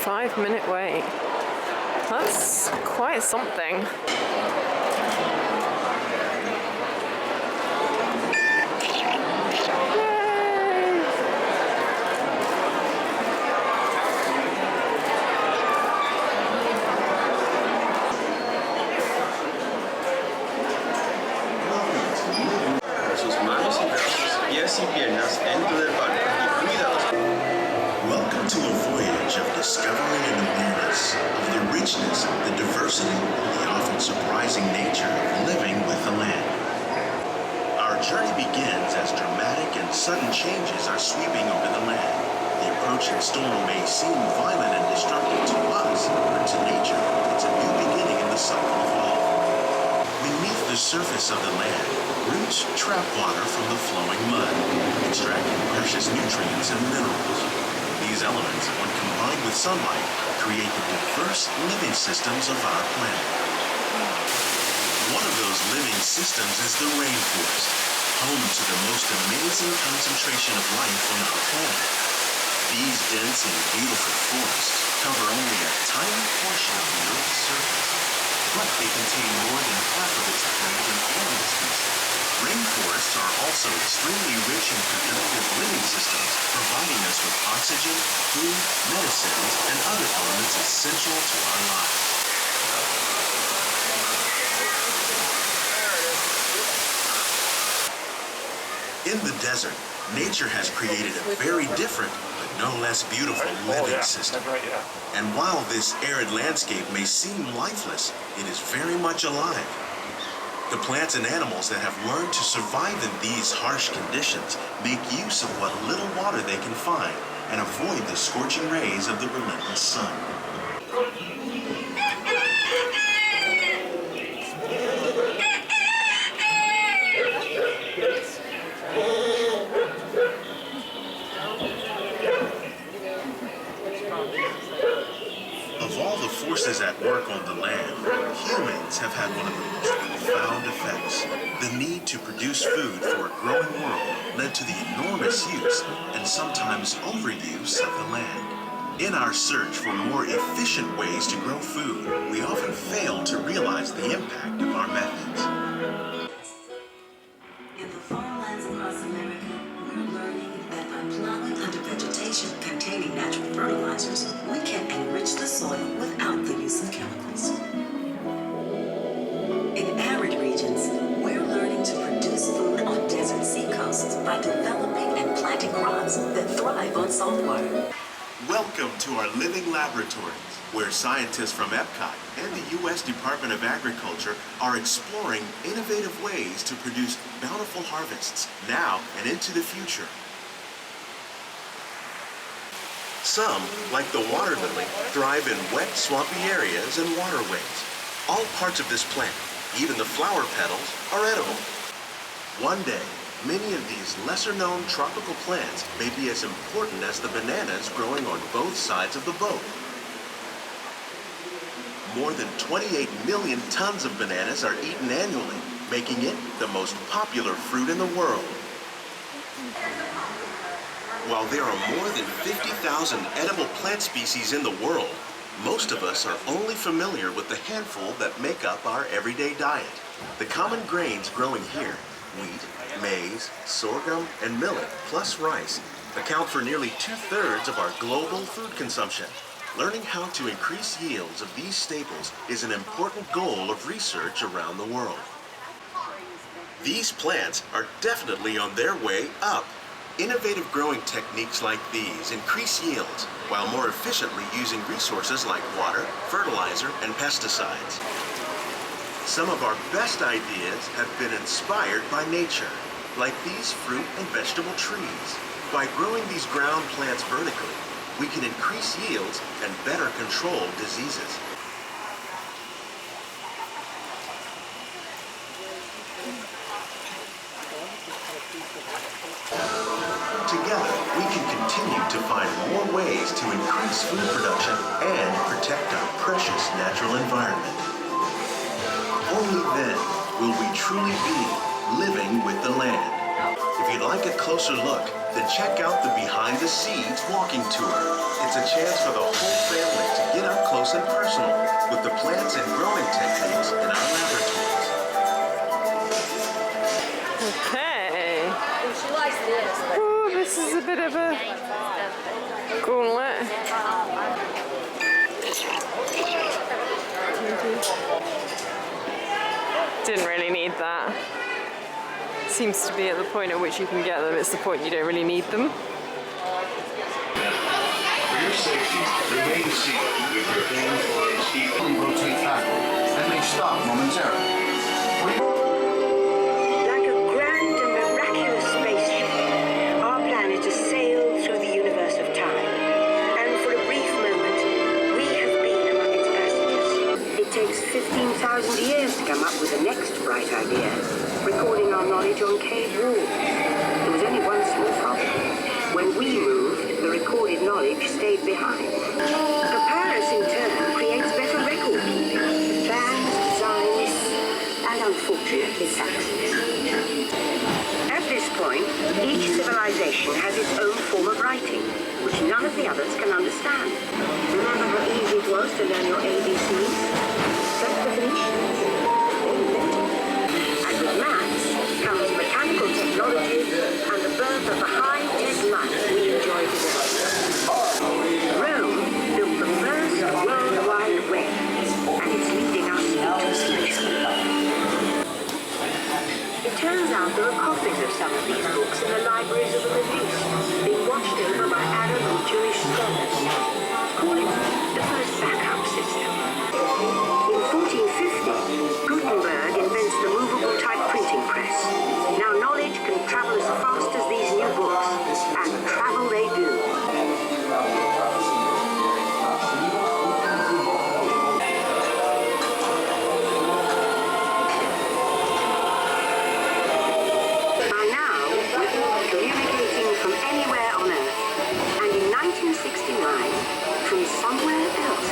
5-minute wait. That's quite something. Sus manos y brazos, pies y piernas dentro del barco y cuídalos. Welcome to a voyage of discovery and awareness of the richness, the diversity, and the often surprising nature of living with the land. Our journey begins as dramatic and sudden changes are sweeping over the land. The approaching storm may seem violent and destructive to us, but to nature, it's a new beginning in the cycle of life. Beneath the surface of the land, roots trap water from the flowing mud, extracting precious nutrients and minerals. These elements, when combined with sunlight, create the diverse living systems of our planet. One of those living systems is the rainforest, home to the most amazing concentration of life on our planet. These dense and beautiful forests cover only a tiny portion of the Earth's surface, but they contain more than half of its plant and animal species. Rainforests are also extremely rich in productive living systems, providing us with oxygen, food, medicines, and other elements essential to our lives. In the desert, nature has created a very different, but no less beautiful living system. And while this arid landscape may seem lifeless, it is very much alive. The plants and animals that have learned to survive in these harsh conditions make use of what little water they can find and avoid the scorching rays of the relentless sun. Of all the forces at work on the land, humans have had one of the most profound effects. The need to produce food for a growing world led to the enormous use and sometimes overuse of the land. In our search for more efficient ways to grow food, we often fail to realize the impact of our methods. In the farmlands across America, we're learning that by plowing under vegetation containing natural fertilizers, we can enrich the soil without the use of chemicals. In arid regions, we're learning to produce food on desert seacoasts by developing and planting crops that thrive on salt water. Welcome to our living laboratories, where scientists from Epcot and the U.S. Department of Agriculture are exploring innovative ways to produce bountiful harvests now and into the future. Some, like the water lily, thrive in wet, swampy areas and waterways. All parts of this plant, even the flower petals, are edible. One day, many of these lesser-known tropical plants may be as important as the bananas growing on both sides of the boat. More than 28 million tons of bananas are eaten annually, making it the most popular fruit in the world. While there are more than 50,000 edible plant species in the world, most of us are only familiar with the handful that make up our everyday diet. The common grains growing here, wheat, maize, sorghum, and millet, plus rice, account for nearly 2/3 of our global food consumption. Learning how to increase yields of these staples is an important goal of research around the world. These plants are definitely on their way up. Innovative growing techniques like these increase yields while more efficiently using resources like water, fertilizer, and pesticides. Some of our best ideas have been inspired by nature, like these fruit and vegetable trees. By growing these ground plants vertically, we can increase yields and better control diseases. Together, we can continue to find more ways to increase food production and protect our precious natural environment. Only then will we truly be living with the land. If you'd like a closer look, then check out the Behind the Scenes walking tour. It's a chance for the whole family to get up close and personal with the plants and growing techniques in our laboratories. Okay. Oh, this is a bit of a gauntlet. Didn't really need that. Seems to be at the point at which you can get them. It's the point you don't really need them. For your safety, remain seated with your hands on seat and rotate backward and may stop momentarily. Like a grand and miraculous spaceship, our planet has sailed through the universe of time. And for a brief moment, we have been among its passengers. It takes 15,000 years to come up with the next bright idea, recording our knowledge on cave walls. There was only one small problem. When we moved, the recorded knowledge stayed behind. Papyrus, in turn, creates better record keeping, plans, designs, and unfortunately taxes. At this point, each civilization has its own form of writing, which none of the others can understand. Remember how easy it was to learn your ABCs? Set definitions. And with maths comes mechanical technology and the birth of the high-tech life we enjoy today. Rome built the first World Wide Web, and it's leading us into space. It turns out there are copies of some of these books in the libraries of the Middle East, being watched over by Arab and Jewish scholars. Call it the first backup system. In 1450, Gutenberg invents the movable type printing press. Now knowledge can travel as fast as these new books, and travel they do. By now, we're communicating from anywhere on Earth, and in 1969, from somewhere else.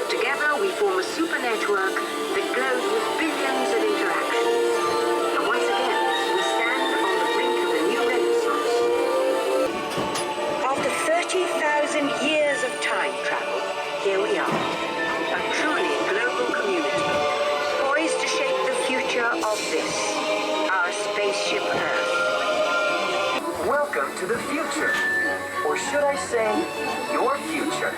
Together we form a super network that glows with billions of interactions. And once again, we stand on the brink of a new renaissance. After 30,000 years of time travel, here we are, a truly global community, poised to shape the future of this, our spaceship Earth. Welcome to the future, or should I say, your future.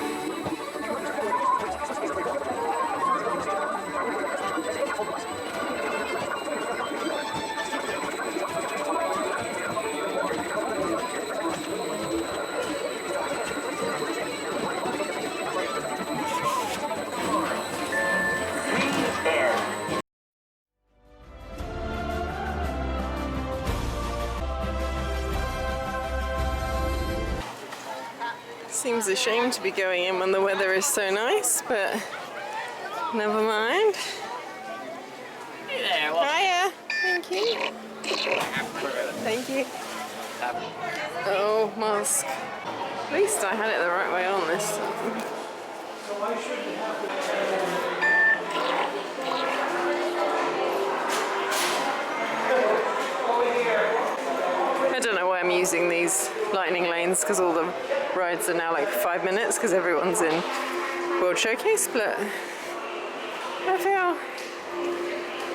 Seems a shame to be going in when the weather is so nice, but never mind. Hey there, well, Hiya. Thank you. Thank you. Oh, mask. At least I had it the right way on this time. I don't know why I'm using these lightning lanes, because all the rides are now like 5 minutes because everyone's in World Showcase, but I feel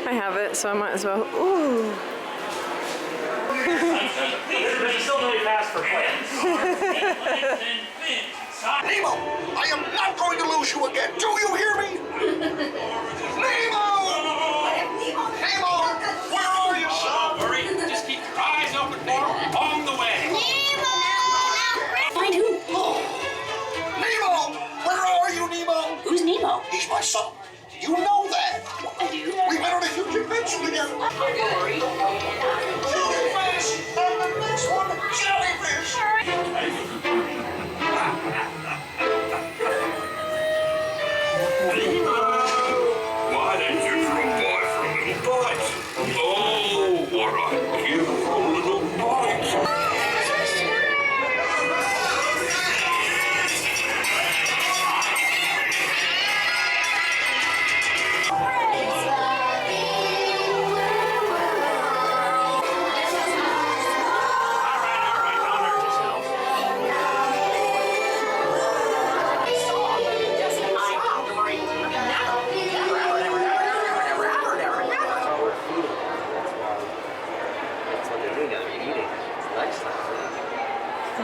I have it, so I might as well. Ooh. there's still no pass for plans. Nemo, I am not going to lose you again. Do you hear me? Nemo! Nemo, where are you, son? Don't worry, just keep your eyes open for him along the way. Find who? Nemo! Where are you, Nemo? Who's Nemo? He's my son. You know that. I do. We went on a huge adventure together. Jellyfish! And the next one, jellyfish! I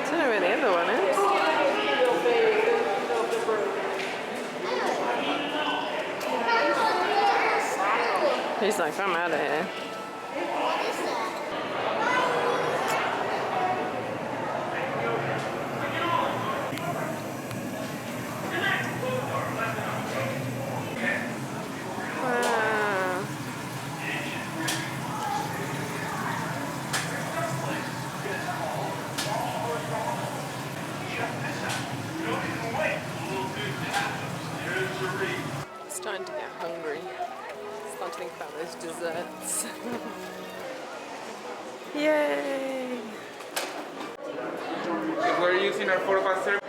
don't know where the other one is. He's like, I'm out of here. Wow. Starting to get hungry. Start to think about those desserts. Yay! We're using our photopass service.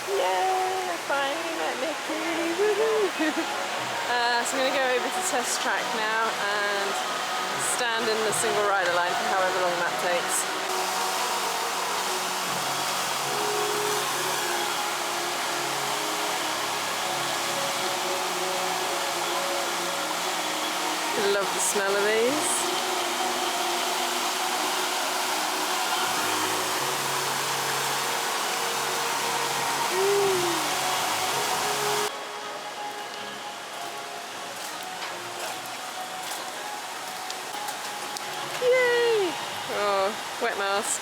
Yay! I finally met Mickey! Woohoo! So I'm going to go over to Test Track now and stand in the single rider line for however long that takes. I love the smell of these. Yay! Oh, wet mask.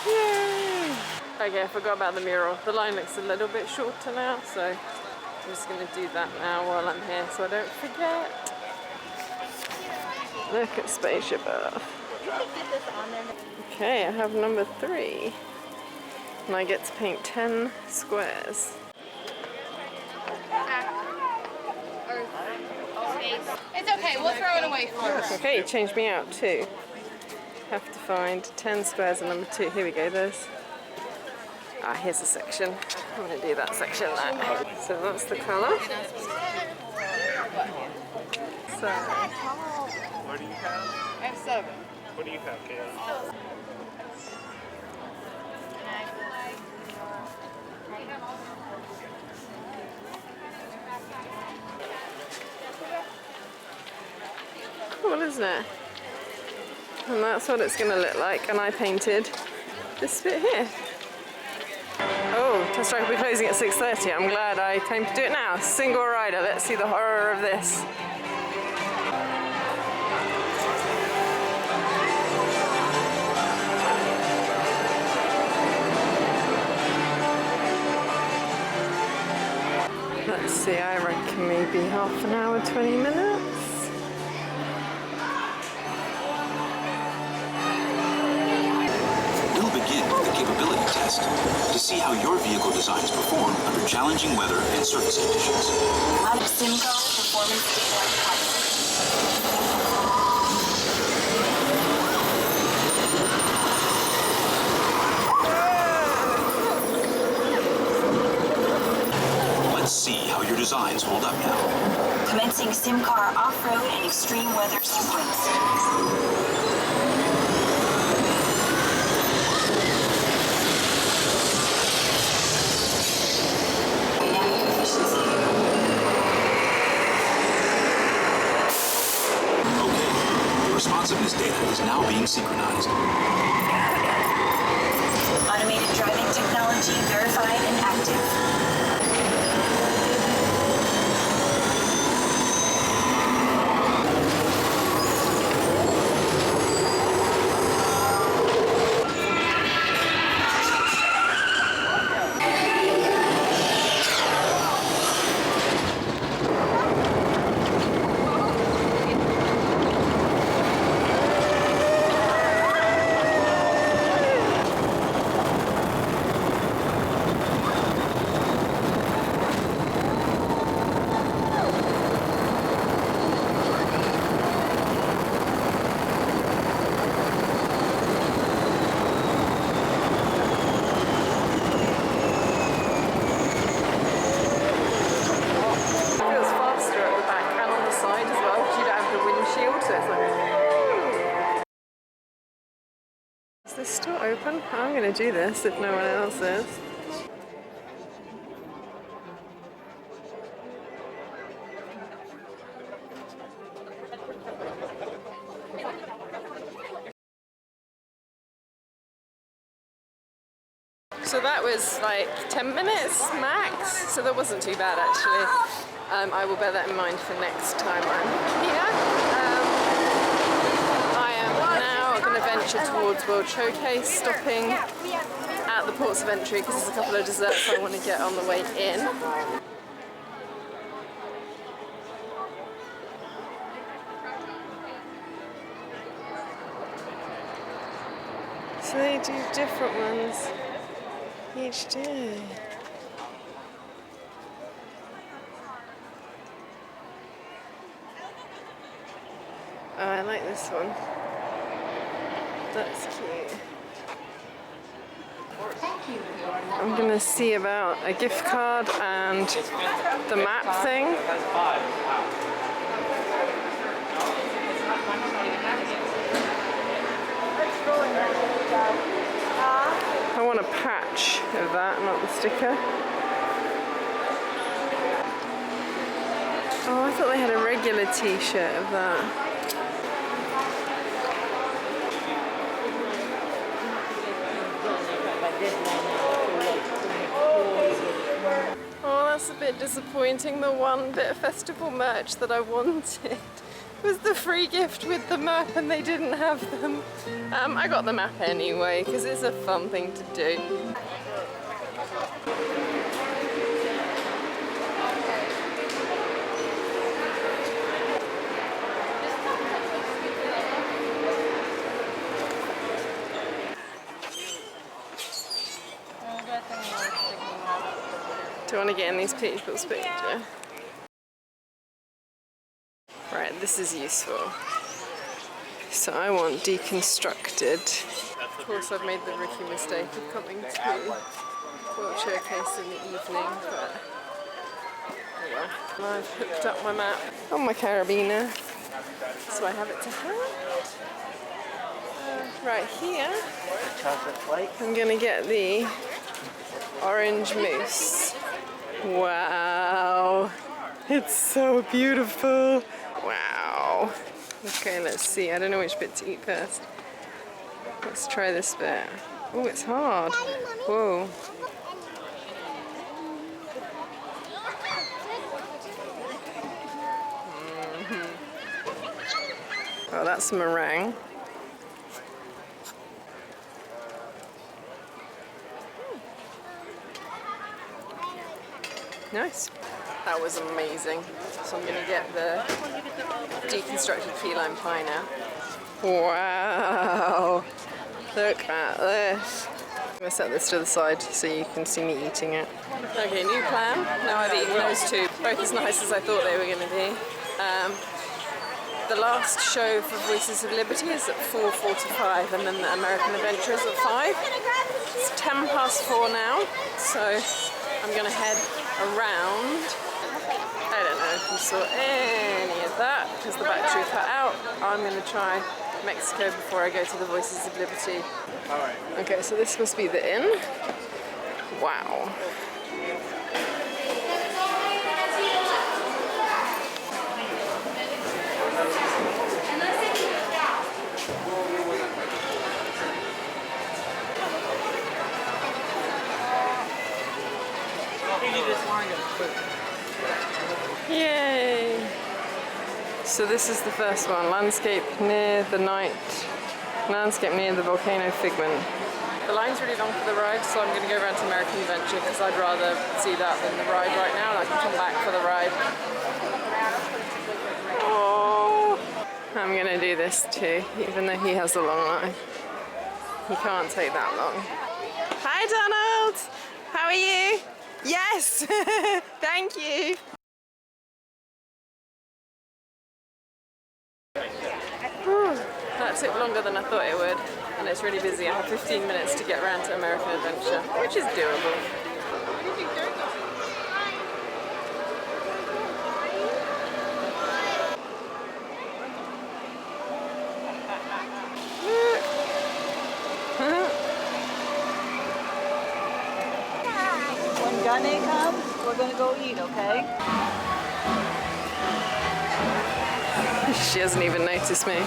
Yay! Okay, I forgot about the mural. The line looks a little bit shorter now, so I'm just going to do that now while I'm here so I don't forget. Look at Spaceship Earth. Okay, I have number 3. And I get to paint 10 squares. It's okay, we'll throw it away first. Okay, you changed me out too. Have to find 10 squares and number 2. Here we go, there's... Ah, here's a section. I'm going to do that section now. So that's the colour. So... What do you have? I have 7. What do you have, Kayla? Cool, isn't it? And that's what it's going to look like. And I painted this bit here. Oh, Test Track will be closing at 6:30. I'm glad I came to do it now. Single rider. Let's see the horror of this. Let's see, I reckon maybe half an hour, 20 minutes. We'll begin with the capability test to see how your vehicle designs perform under challenging weather and surface conditions. Simco performance data. Let's see how your designs hold up now. Commencing SimCar off-road and extreme weather sequence. Dynamic efficiency. Okay, the responsiveness data is now being synchronized. Automated driving technology verified and active. So it's like, is this still open? I'm going to do this if no one else is. So that was like 10 minutes max, so that wasn't too bad actually. I will bear that in mind for next time I'm here. I am now going to venture towards World Showcase, stopping at the ports of entry because there's a couple of desserts I want to get on the way in. So they do different ones each day. Oh, I like this one. That's cute. I'm gonna see about a gift card and the map thing. I want a patch of that, not the sticker. Oh, I thought they had a regular t-shirt of that. Oh, that's a bit disappointing. The one bit of festival merch that I wanted was the free gift with the map and they didn't have them. I got the map anyway because it's a fun thing to do. Do you want to get in these people's picture? Right, this is useful. So I want deconstructed. Of course I've made the rookie mistake of coming to World Showcase in the evening, but oh well. I've hooked up my map on my carabiner, so I have it to hand. Right here, I'm gonna get the orange mousse. Wow, it's so beautiful. Wow. Okay, let's see. I don't know which bit to eat first. Let's try this bit. Oh, it's hard. Whoa. Oh, that's meringue. Nice. That was amazing. So I'm going to get the deconstructed key lime pie now. Wow! Look at this. I'm going to set this to the side so you can see me eating it. Okay, new plan. Now I've eaten those two, both as nice as I thought they were going to be. The last show for Voices of Liberty is at 4:45 and then the American Adventure is at 5. It's 10 past 4 now, so I'm going to head around. I don't know if you saw any of that because the battery cut out. I'm going to try Mexico before I go to the Voices of Liberty. Okay, so this must be the inn. Wow. Yay! So this is the first one, landscape near the volcano figment. The line's really long for the ride, so I'm going to go around to American Adventure because I'd rather see that than the ride right now, and I can come back for the ride. Oh, I'm going to do this too, even though he has a long line. He can't take that long. Hi Donald! How are you? Yes! Thank you! Whew. That took longer than I thought it would, and it's really busy. I have 15 minutes to get around to American Adventure, which is doable. when they come, we're gonna go eat, okay? She hasn't even noticed me.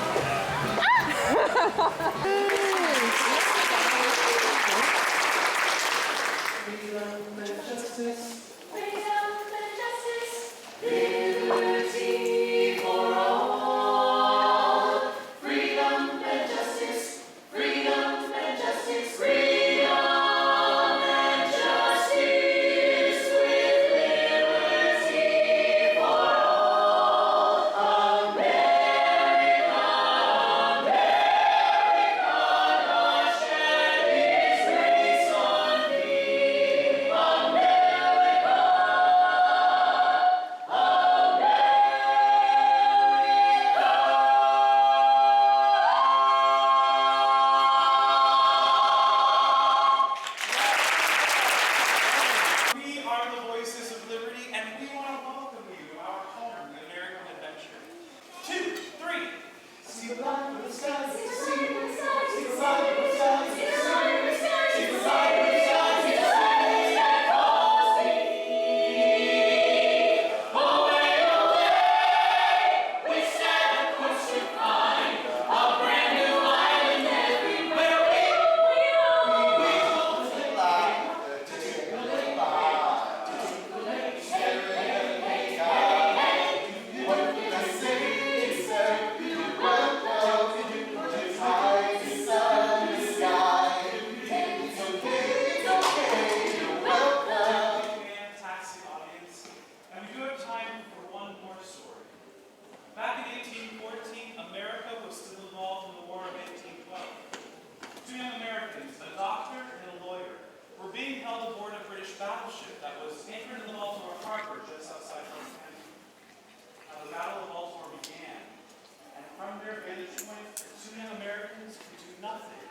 Back in 1814, America was still involved in the War of 1812. Two young Americans, a doctor and a lawyer, were being held aboard a British battleship that was anchored in the Baltimore harbor just outside Montana. Now the Battle of Baltimore began, and from their vantage point, the two young Americans could do nothing